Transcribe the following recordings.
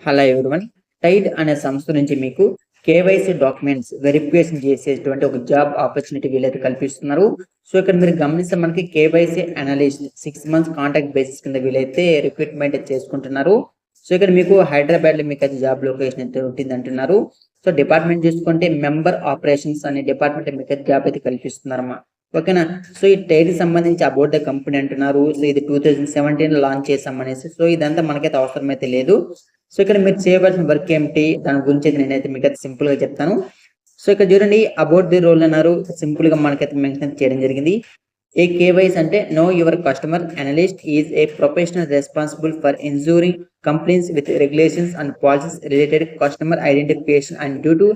Hello everyone. Tide అనే సంస్థ నుంచి మీకు కేవైసీ డాక్యుమెంట్స్ వెరిఫికేషన్ చేసేటువంటి ఒక జాబ్ ఆపర్చునిటీ వీళ్ళైతే కల్పిస్తున్నారు. సో ఇక్కడ మీరు గమనిస్తే మనకి KYC analyst 6 months contract basis కింద వీళ్ళైతే రిక్రూట్మెంట్ చేసుకుంటున్నారు. సో ఇక్కడ మీకు హైదరాబాద్ లో మీకు అయితే జాబ్ లొకేషన్ అయితే ఉంటుంది అంటున్నారు. సో డిపార్ట్మెంట్ చూసుకుంటే మెంబర్ ఆపరేషన్స్ అనే డిపార్ట్మెంట్ మీకు అయితే జాబ్ అయితే కల్పిస్తున్నారమ్మా. ఓకేనా. సో ఈ టైడ్ సంబంధించి అబౌట్ ద కంపెనీ అంటున్నారు. సో ఇది 2017 లాంచ్ చేసాం అనేసి. సో ఇదంతా మనకైతే అవసరం అయితే లేదు. సో ఇక్కడ మీరు చేయవలసిన వర్క్ ఏమిటి దాని గురించి నేనైతే మీకు అయితే సింపుల్ గా చెప్తాను. సో ఇక్కడ చూడండి అబౌట్ ది రోల్ అన్నారు. సింపుల్ గా మనకైతే మెన్షన్ చేయడం జరిగింది. ఏ కేవైసీ అంటే know your customer analyst is a professional responsible for ensuring compliance with regulations and policies related customer identification and due to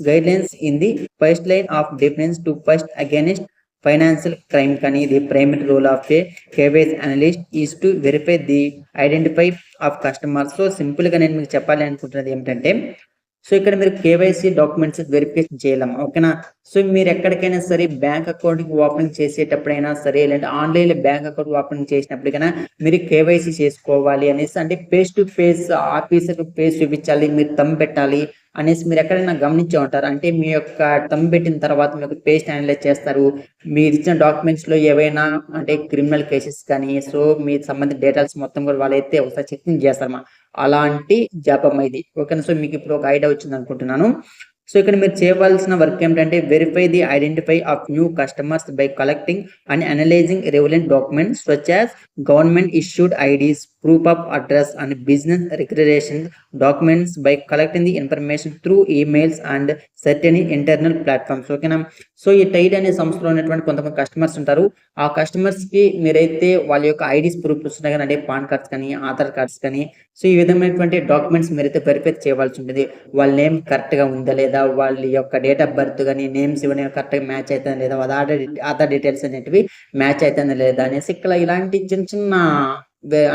guidelines in the first line of defence to first against financial crime కానీ the primary role of a KYC analyst is to verify the identify of customer. So simple గా నేను మీకు చెప్పాలి అనుకుంటున్నది ఏమిటంటే, so ఇక్కడ మీరు KYC documents verification చేయాలమ్మా. ఓకేనా. సో మీరు ఎక్కడికైనా సరే బ్యాంక్ అకౌంట్ ఓపెనింగ్ చేసేటప్పుడైనా సరే, లేదంటే ఆన్లైన్ లో బ్యాంక్ అకౌంట్ ఓపెనింగ్ చేసినప్పటికైనా మీరు కేవైసీ చేసుకోవాలి అనేసి, అంటే face to face officer face చూపించాలి, మీరు థంబ్ పెట్టాలి అనేసి మీరు ఎక్కడైనా గమనించే ఉంటారు. అంటే మీ యొక్క థంబ్ పెట్టిన తర్వాత మీ యొక్క పేస్ట్ అనలైజ్ చేస్తారు. మీరు ఇచ్చిన డాక్యుమెంట్స్ లో ఏవైనా అంటే క్రిమినల్ కేసెస్ కానీ, సో మీకు సంబంధించిన డేటాస్ మొత్తం కూడా వాళ్ళైతే ఒకసారి చెకింగ్ చేస్తారమ్మా. అలాంటి జాబ్ అమ్మా ఇది. ఓకేనా. సో మీకు ఇప్పుడు ఒక ఐడియా వచ్చింది అనుకుంటున్నాను. సో ఇక్కడ మీరు చేయవలసిన వర్క్ ఏమిటంటే verify the identify of new customers by collecting and analysing relevant documents such as government issued IDs, proof of address and business recognition documents by collecting the information through emails and certain internal platforms. ఓకేనా. So ఈ Tide అనే సంస్థలో ఉన్నటువంటి కొంతమంది customers ఉంటారు. ఆ customers కి మీరైతే వాళ్ళ యొక్క ఐడీస్ ప్రూఫ్స్ ఉన్నాయి కానీ, అంటే పాన్ కార్డ్స్ కానీ, ఆధార్ కార్డ్స్ కానీ, సో ఈ విధమైనటువంటి డాక్యుమెంట్స్ మీరైతే వెరిఫై చేయవలసి ఉంటుంది. వాళ్ళ నేమ్ కరెక్ట్ గా ఉందా లేదా, వాళ్ళ యొక్క డేట్ ఆఫ్ బర్త్ కానీ నేమ్స్ ఇవన్నీ కరెక్ట్ గా మ్యాచ్ అవుతుందా లేదా, ఆధార్ డీటెయిల్స్ అనేటివి మ్యాచ్ అవుతుందా లేదా అనేసి ఇక్కడ ఇలాంటి చిన్న చిన్న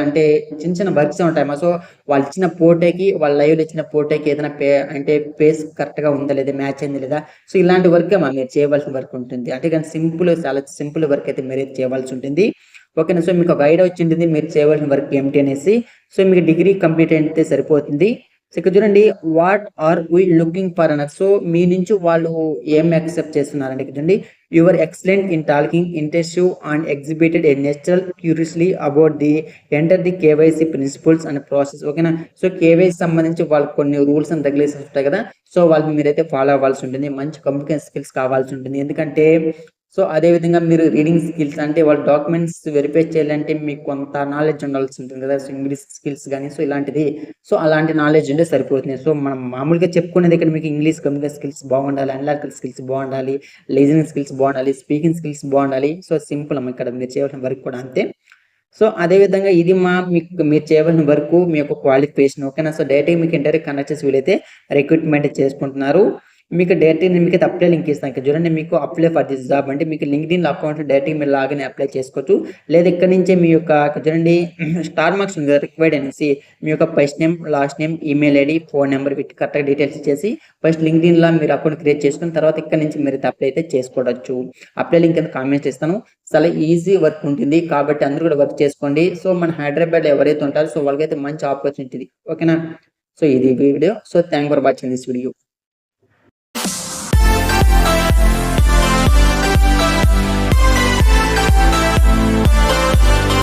అంటే చిన్న చిన్న వర్క్స్ ఉంటాయమ్మా. సో వాళ్ళు ఇచ్చిన ఫోటోకి, వాళ్ళ లైవ్ ఇచ్చిన ఫోటోకి ఏదైనా అంటే ఫేస్ కరెక్ట్ గా ఉందా లేదా, మ్యాచ్ అయింది లేదా, సో ఇలాంటి వర్క్ మీరు చేయవలసిన వర్క్ ఉంటుంది. అంటే కానీ సింపుల్, చాలా సింపుల్ వర్క్ అయితే మీరు చేయవలసి ఉంటుంది. ఓకేనా. సో మీకు ఒక ఐడియా వచ్చింటుంది మీరు చేయవలసిన వర్క్ ఏమిటి అనేసి. సో మీకు డిగ్రీ కంప్లీట్ అయితే సరిపోతుంది. సో ఇక్కడ చూడండి what are we looking for అన్నారు. సో మీ నుంచి వాళ్ళు ఏం యాక్సెప్ట్ చేస్తున్నారంటే, ఇక్కడ చూడండి your excellent in talking intensive and exhibited a natural curiously about the enter the KYC principles and process. ఓకేనా. సో కేవైసీ సంబంధించి వాళ్ళకి కొన్ని రూల్స్ అండ్ రెగ్యులేషన్స్ ఉంటాయి కదా. సో వాళ్ళకి మీరైతే ఫాలో అవ్వాల్సి ఉంటుంది. మంచి కమ్యూనికేషన్ స్కిల్స్ కావాల్సి ఉంటుంది. ఎందుకంటే సో అదే విధంగా మీరు రీడింగ్ స్కిల్స్, అంటే వాళ్ళ డాక్యుమెంట్స్ వెరిఫై చేయాలంటే మీకు కొంత నాలెడ్జ్ ఉండాల్సి ఉంటుంది కదా. సో ఇంగ్లీష్ స్కిల్స్ కానీ, సో ఇలాంటిది, సో అలాంటి నాలెడ్జ్ ఉంటే సరిపోతుంది. సో మనం మామూలుగా చెప్పుకునేది ఇక్కడ మీకు ఇంగ్లీష్ కమ్యూనికేషన్ స్కిల్స్ బాగుండాలి, అనలిటికల్ స్కిల్స్ బాగుండాలి, లిజనింగ్ స్కిల్స్ బాగుండాలి, స్పీకింగ్ స్కిల్స్ బాగుండాలి. సో సింపుల్ అమ్మ ఇక్కడ మీరు చేయవలసిన వర్క్ కూడా అంతే. సో అదే విధంగా ఇది మీకు మీరు చేయవలసిన వర్క్ మీ యొక్క క్వాలిఫికేషన్. ఓకేనా. సో డైరెక్ట్గా మీకు ఇంటర్వ్యూ కండక్ట్ చేసి వీలైతే రిక్రూట్మెంట్ చేసుకుంటున్నారు. మీకు డైరెక్ట్ నేను మీకు అప్లై లింక్ ఇస్తాను. ఇక్కడ చూడండి మీకు అప్లై ఫర్ దిస్ జాబ్ అంటే మీకు లింక్డ్ఇన్ అకౌంట్ డైరెక్ట్గా మీరు లాగిన్ అప్లై చేసుకోవచ్చు. లేదా ఇక్కడ నుంచే మీ యొక్క చూడండి స్టార్ మార్క్స్ ఉంది కదా రిక్వైర్డ్ అనేసి, మీ యొక్క first name, last name, email ID, phone number వీటి కరెక్ట్గా డీటెయిల్స్ ఇచ్చేసి ఫస్ట్ లింక్డ్ఇన్ లో మీరు అకౌంట్ క్రియేట్ చేసుకున్న తర్వాత ఇక్కడ నుంచి మీరు అప్లై అయితే చేసుకోవచ్చు. అప్లై లింక్ కింద కామెంట్స్ ఇస్తాను. చాలా ఈజీ వర్క్ ఉంటుంది కాబట్టి అందరూ కూడా వర్క్ చేసుకోండి. సో మన హైదరాబాద్ ఎవరైతే ఉంటారో సో వాళ్ళకైతే మంచి ఆపర్చునిటీ. ఓకేనా. సో ఇది video. So thank for watching this video.